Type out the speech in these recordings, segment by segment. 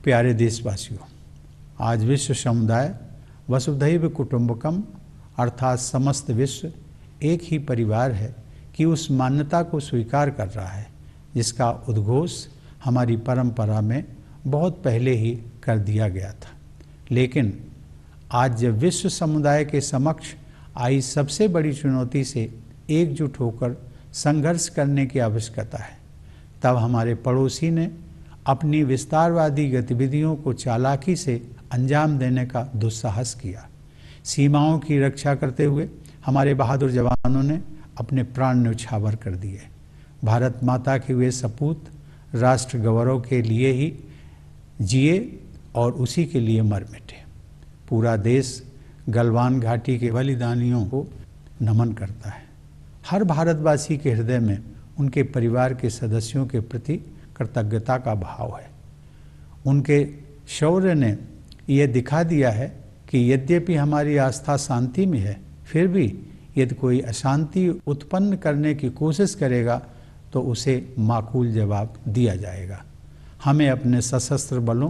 प्यारे देशवासियों, आज विश्व समुदाय वसुधैव कुटुंबकम अर्थात समस्त विश्व एक ही परिवार है कि उस मान्यता को स्वीकार कर रहा है जिसका उद्घोष हमारी परंपरा में बहुत पहले ही कर दिया गया था। लेकिन आज जब विश्व समुदाय के समक्ष आई सबसे बड़ी चुनौती से एकजुट होकर संघर्ष करने की आवश्यकता है, तब हमारे पड़ोसी ने अपनी विस्तारवादी गतिविधियों को चालाकी से अंजाम देने का दुस्साहस किया। सीमाओं की रक्षा करते हुए हमारे बहादुर जवानों ने अपने प्राण न्यौछावर कर दिए। भारत माता के वे सपूत राष्ट्र गौरव के लिए ही जिए और उसी के लिए मर मिटे। पूरा देश गलवान घाटी के बलिदानियों को नमन करता है। हर भारतवासी के हृदय में उनके परिवार के सदस्यों के प्रति कृतज्ञता का भाव है। उनके शौर्य ने यह दिखा दिया है कि यद्यपि हमारी आस्था शांति में है, फिर भी यदि कोई अशांति उत्पन्न करने की कोशिश करेगा तो उसे माकूल जवाब दिया जाएगा। हमें अपने सशस्त्र बलों,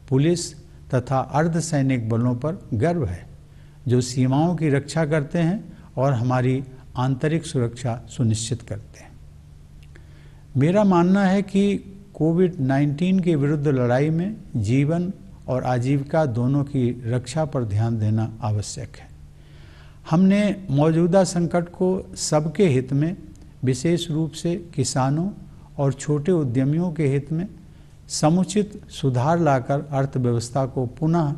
पुलिस तथा अर्धसैनिक बलों पर गर्व है जो सीमाओं की रक्षा करते हैं और हमारी आंतरिक सुरक्षा सुनिश्चित करते हैं। मेरा मानना है कि कोविड-19 के विरुद्ध लड़ाई में जीवन और आजीविका दोनों की रक्षा पर ध्यान देना आवश्यक है। हमने मौजूदा संकट को सबके हित में, विशेष रूप से किसानों और छोटे उद्यमियों के हित में समुचित सुधार लाकर अर्थव्यवस्था को पुनः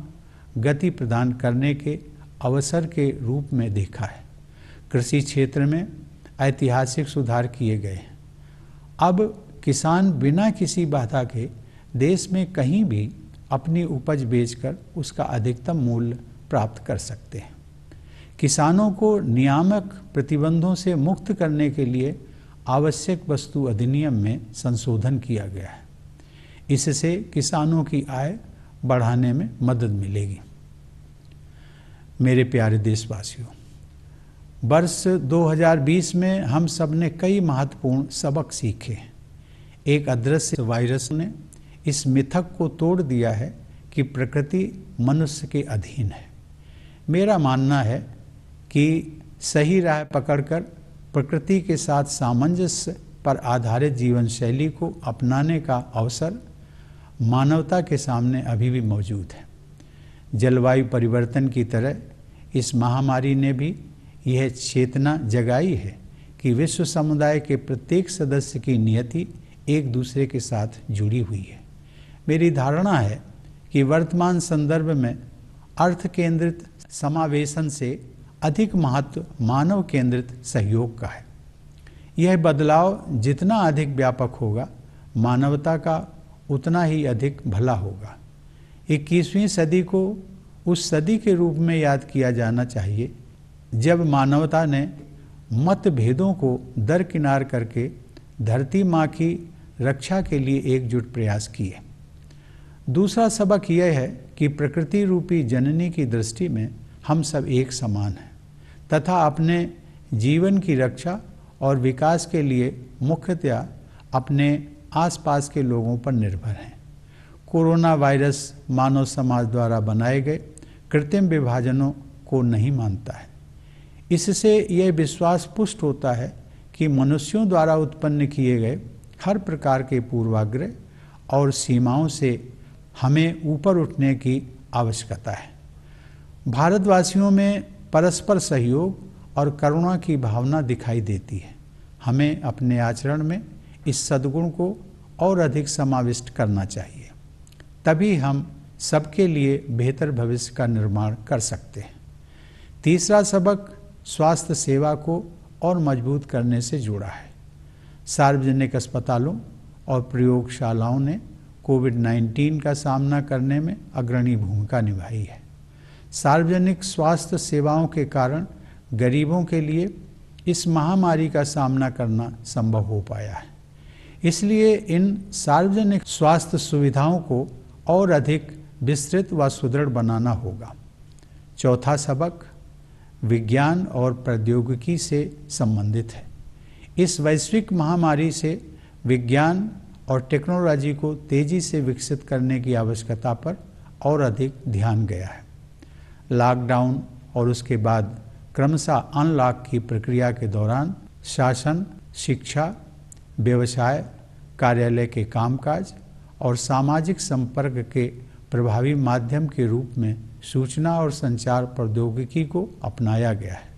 गति प्रदान करने के अवसर के रूप में देखा है। कृषि क्षेत्र में ऐतिहासिक सुधार किए गए हैं। अब किसान बिना किसी बाधा के देश में कहीं भी अपनी उपज बेचकर उसका अधिकतम मूल्य प्राप्त कर सकते हैं। किसानों को नियामक प्रतिबंधों से मुक्त करने के लिए आवश्यक वस्तु अधिनियम में संशोधन किया गया है। इससे किसानों की आय बढ़ाने में मदद मिलेगी। मेरे प्यारे देशवासियों, वर्ष 2020 में हम सब ने कई महत्वपूर्ण सबक सीखे। एक अदृश्य वायरस ने इस मिथक को तोड़ दिया है कि प्रकृति मनुष्य के अधीन है। मेरा मानना है कि सही राह पकड़कर प्रकृति के साथ सामंजस्य पर आधारित जीवन शैली को अपनाने का अवसर मानवता के सामने अभी भी मौजूद है। जलवायु परिवर्तन की तरह इस महामारी ने भी यह चेतना जगाई है कि विश्व समुदाय के प्रत्येक सदस्य की नियति एक दूसरे के साथ जुड़ी हुई है। मेरी धारणा है कि वर्तमान संदर्भ में अर्थ केंद्रित समावेशन से अधिक महत्व मानव केंद्रित सहयोग का है। यह बदलाव जितना अधिक व्यापक होगा, मानवता का उतना ही अधिक भला होगा। 21वीं सदी को उस सदी के रूप में याद किया जाना चाहिए जब मानवता ने मतभेदों को दरकिनार करके धरती माँ की रक्षा के लिए एकजुट प्रयास किए। दूसरा सबक यह है कि प्रकृति रूपी जननी की दृष्टि में हम सब एक समान हैं तथा अपने जीवन की रक्षा और विकास के लिए मुख्यतया अपने आसपास के लोगों पर निर्भर हैं। कोरोना वायरस मानव समाज द्वारा बनाए गए कृत्रिम विभाजनों को नहीं मानता है। इससे यह विश्वास पुष्ट होता है कि मनुष्यों द्वारा उत्पन्न किए गए हर प्रकार के पूर्वाग्रह और सीमाओं से हमें ऊपर उठने की आवश्यकता है। भारतवासियों में परस्पर सहयोग और करुणा की भावना दिखाई देती है। हमें अपने आचरण में इस सद्गुण को और अधिक समाविष्ट करना चाहिए, तभी हम सबके लिए बेहतर भविष्य का निर्माण कर सकते हैं। तीसरा सबक स्वास्थ्य सेवा को और मजबूत करने से जुड़ा है। सार्वजनिक अस्पतालों और प्रयोगशालाओं ने कोविड-19 का सामना करने में अग्रणी भूमिका निभाई है। सार्वजनिक स्वास्थ्य सेवाओं के कारण गरीबों के लिए इस महामारी का सामना करना संभव हो पाया है। इसलिए इन सार्वजनिक स्वास्थ्य सुविधाओं को और अधिक विस्तृत व सुदृढ़ बनाना होगा। चौथा सबक विज्ञान और प्रौद्योगिकी से संबंधित है। इस वैश्विक महामारी से विज्ञान और टेक्नोलॉजी को तेजी से विकसित करने की आवश्यकता पर और अधिक ध्यान गया है। लॉकडाउन और उसके बाद क्रमशः अनलॉक की प्रक्रिया के दौरान शासन, शिक्षा, व्यवसाय, कार्यालय के कामकाज और सामाजिक संपर्क के प्रभावी माध्यम के रूप में सूचना और संचार प्रौद्योगिकी को अपनाया गया है।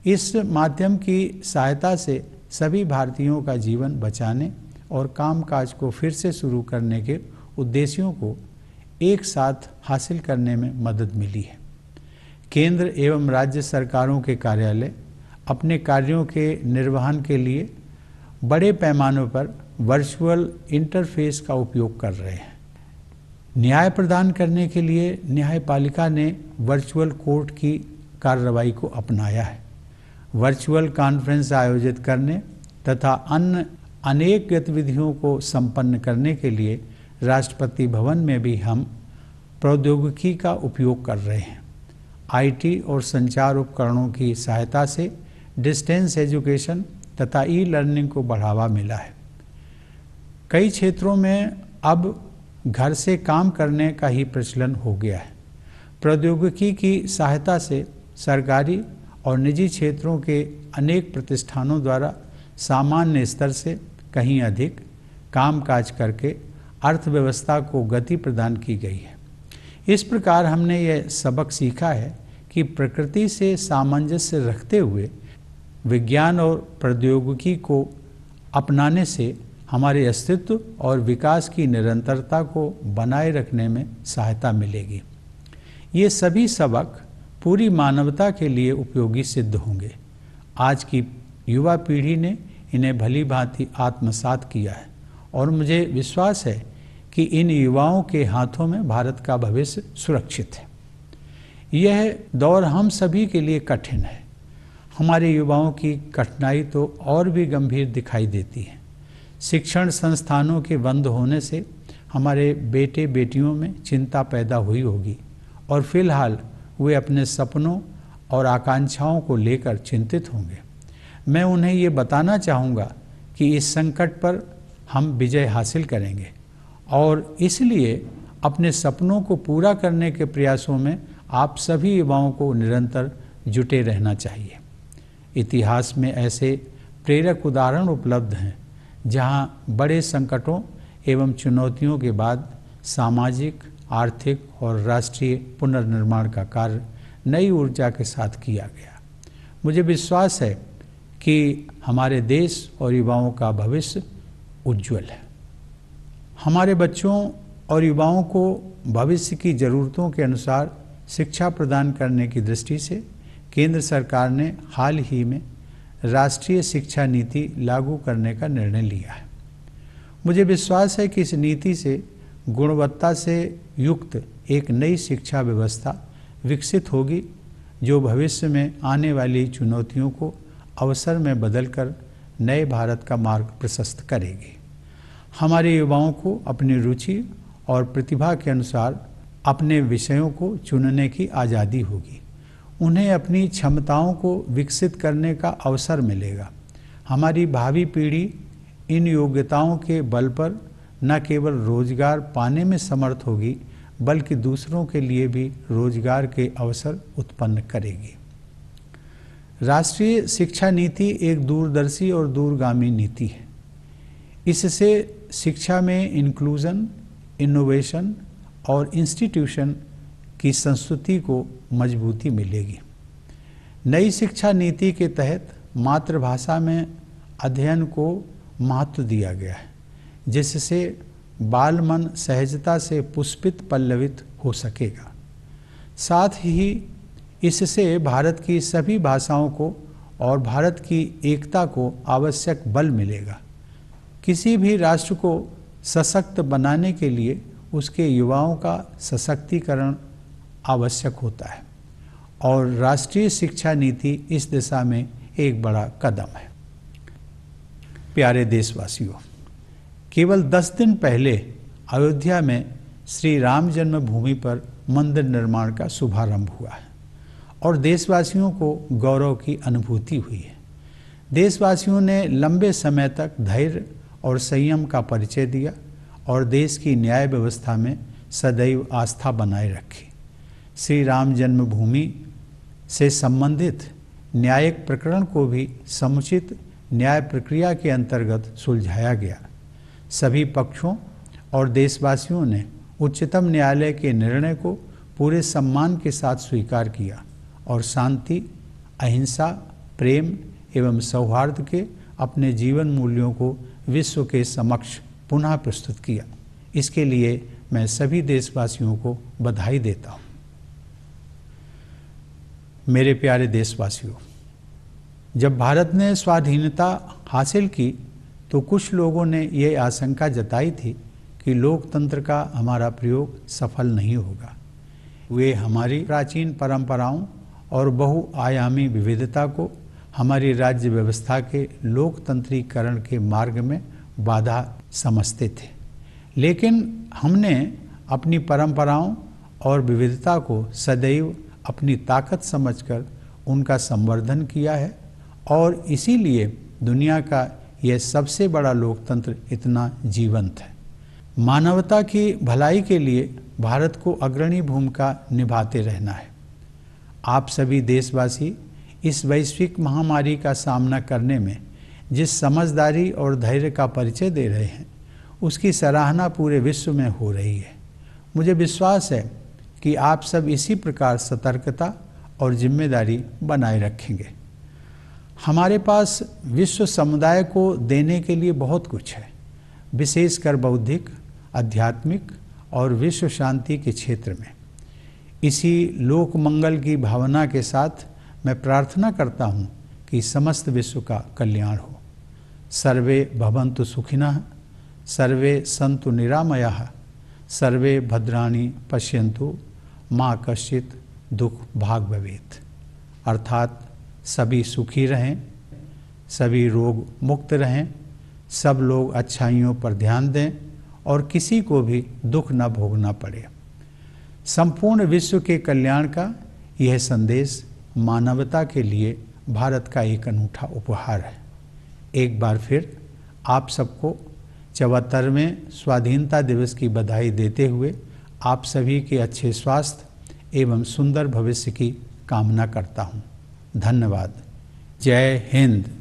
इस माध्यम की सहायता से सभी भारतीयों का जीवन बचाने और कामकाज को फिर से शुरू करने के उद्देश्यों को एक साथ हासिल करने में मदद मिली है। केंद्र एवं राज्य सरकारों के कार्यालय अपने कार्यों के निर्वहन के लिए बड़े पैमाने पर वर्चुअल इंटरफेस का उपयोग कर रहे हैं। न्याय प्रदान करने के लिए न्यायपालिका ने वर्चुअल कोर्ट की कार्रवाई को अपनाया है। वर्चुअल कॉन्फ्रेंस आयोजित करने तथा अन्य अनेक गतिविधियों को संपन्न करने के लिए राष्ट्रपति भवन में भी हम प्रौद्योगिकी का उपयोग कर रहे हैं। आईटी और संचार उपकरणों की सहायता से डिस्टेंस एजुकेशन तथा ई लर्निंग को बढ़ावा मिला है। कई क्षेत्रों में अब घर से काम करने का ही प्रचलन हो गया है। प्रौद्योगिकी की सहायता से सरकारी और निजी क्षेत्रों के अनेक प्रतिष्ठानों द्वारा सामान्य स्तर से कहीं अधिक कामकाज करके अर्थव्यवस्था को गति प्रदान की गई है। इस प्रकार हमने यह सबक सीखा है कि प्रकृति से सामंजस्य रखते हुए विज्ञान और प्रौद्योगिकी को अपनाने से हमारे अस्तित्व और विकास की निरंतरता को बनाए रखने में सहायता मिलेगी। ये सभी सबक पूरी मानवता के लिए उपयोगी सिद्ध होंगे। आज की युवा पीढ़ी ने इन्हें भली भांति आत्मसात किया है और मुझे विश्वास है कि इन युवाओं के हाथों में भारत का भविष्य सुरक्षित है। यह दौर हम सभी के लिए कठिन है। हमारे युवाओं की कठिनाई तो और भी गंभीर दिखाई देती है। शिक्षण संस्थानों के बंद होने से हमारे बेटे बेटियों में चिंता पैदा हुई होगी और फिलहाल वे अपने सपनों और आकांक्षाओं को लेकर चिंतित होंगे। मैं उन्हें ये बताना चाहूँगा कि इस संकट पर हम विजय हासिल करेंगे और इसलिए अपने सपनों को पूरा करने के प्रयासों में आप सभी युवाओं को निरंतर जुटे रहना चाहिए। इतिहास में ऐसे प्रेरक उदाहरण उपलब्ध हैं जहां बड़े संकटों एवं चुनौतियों के बाद सामाजिक, आर्थिक और राष्ट्रीय पुनर्निर्माण का कार्य नई ऊर्जा के साथ किया गया। मुझे विश्वास है कि हमारे देश और युवाओं का भविष्य उज्जवल है। हमारे बच्चों और युवाओं को भविष्य की ज़रूरतों के अनुसार शिक्षा प्रदान करने की दृष्टि से केंद्र सरकार ने हाल ही में राष्ट्रीय शिक्षा नीति लागू करने का निर्णय लिया है। मुझे विश्वास है कि इस नीति से गुणवत्ता से युक्त एक नई शिक्षा व्यवस्था विकसित होगी जो भविष्य में आने वाली चुनौतियों को अवसर में बदलकर नए भारत का मार्ग प्रशस्त करेगी। हमारे युवाओं को अपनी रुचि और प्रतिभा के अनुसार अपने विषयों को चुनने की आज़ादी होगी। उन्हें अपनी क्षमताओं को विकसित करने का अवसर मिलेगा। हमारी भावी पीढ़ी इन योग्यताओं के बल पर न केवल रोजगार पाने में समर्थ होगी बल्कि दूसरों के लिए भी रोजगार के अवसर उत्पन्न करेगी। राष्ट्रीय शिक्षा नीति एक दूरदर्शी और दूरगामी नीति है। इससे शिक्षा में इंक्लूजन, इनोवेशन और इंस्टीट्यूशन की संस्कृति को मजबूती मिलेगी। नई शिक्षा नीति के तहत मातृभाषा में अध्ययन को महत्व दिया गया है, जिससे बाल मन सहजता से पुष्पित पल्लवित हो सकेगा। साथ ही इससे भारत की सभी भाषाओं को और भारत की एकता को आवश्यक बल मिलेगा। किसी भी राष्ट्र को सशक्त बनाने के लिए उसके युवाओं का सशक्तिकरण आवश्यक होता है और राष्ट्रीय शिक्षा नीति इस दिशा में एक बड़ा कदम है। प्यारे देशवासियों, केवल 10 दिन पहले अयोध्या में श्री राम जन्मभूमि पर मंदिर निर्माण का शुभारंभ हुआ है और देशवासियों को गौरव की अनुभूति हुई है। देशवासियों ने लंबे समय तक धैर्य और संयम का परिचय दिया और देश की न्याय व्यवस्था में सदैव आस्था बनाए रखी। श्री राम जन्मभूमि से संबंधित न्यायिक प्रकरण को भी समुचित न्याय प्रक्रिया के अंतर्गत सुलझाया गया। सभी पक्षों और देशवासियों ने उच्चतम न्यायालय के निर्णय को पूरे सम्मान के साथ स्वीकार किया और शांति, अहिंसा, प्रेम एवं सौहार्द के अपने जीवन मूल्यों को विश्व के समक्ष पुनः प्रस्तुत किया। इसके लिए मैं सभी देशवासियों को बधाई देता हूँ। मेरे प्यारे देशवासियों, जब भारत ने स्वाधीनता हासिल की तो कुछ लोगों ने ये आशंका जताई थी कि लोकतंत्र का हमारा प्रयोग सफल नहीं होगा। वे हमारी प्राचीन परंपराओं और बहुआयामी विविधता को हमारी राज्य व्यवस्था के लोकतंत्रीकरण के मार्ग में बाधा समझते थे। लेकिन हमने अपनी परंपराओं और विविधता को सदैव अपनी ताकत समझकर उनका संवर्धन किया है और इसीलिए दुनिया का यह सबसे बड़ा लोकतंत्र इतना जीवंत है। मानवता की भलाई के लिए भारत को अग्रणी भूमिका निभाते रहना है। आप सभी देशवासी इस वैश्विक महामारी का सामना करने में जिस समझदारी और धैर्य का परिचय दे रहे हैं, उसकी सराहना पूरे विश्व में हो रही है। मुझे विश्वास है कि आप सब इसी प्रकार सतर्कता और जिम्मेदारी बनाए रखेंगे। हमारे पास विश्व समुदाय को देने के लिए बहुत कुछ है, विशेषकर बौद्धिक, आध्यात्मिक और विश्व शांति के क्षेत्र में। इसी लोक मंगल की भावना के साथ मैं प्रार्थना करता हूँ कि समस्त विश्व का कल्याण हो। सर्वे भवन्तु सुखिनः, सर्वे सन्तु निरामयाः, सर्वे भद्राणि पश्यन्तु मा कश्चित् दुख भाग भवेत्। अर्थात सभी सुखी रहें, सभी रोग मुक्त रहें, सब लोग अच्छाइयों पर ध्यान दें और किसी को भी दुख न भोगना पड़े। संपूर्ण विश्व के कल्याण का यह संदेश मानवता के लिए भारत का एक अनूठा उपहार है। एक बार फिर आप सबको 74वें स्वाधीनता दिवस की बधाई देते हुए आप सभी के अच्छे स्वास्थ्य एवं सुंदर भविष्य की कामना करता हूँ। धन्यवाद। जय हिंद।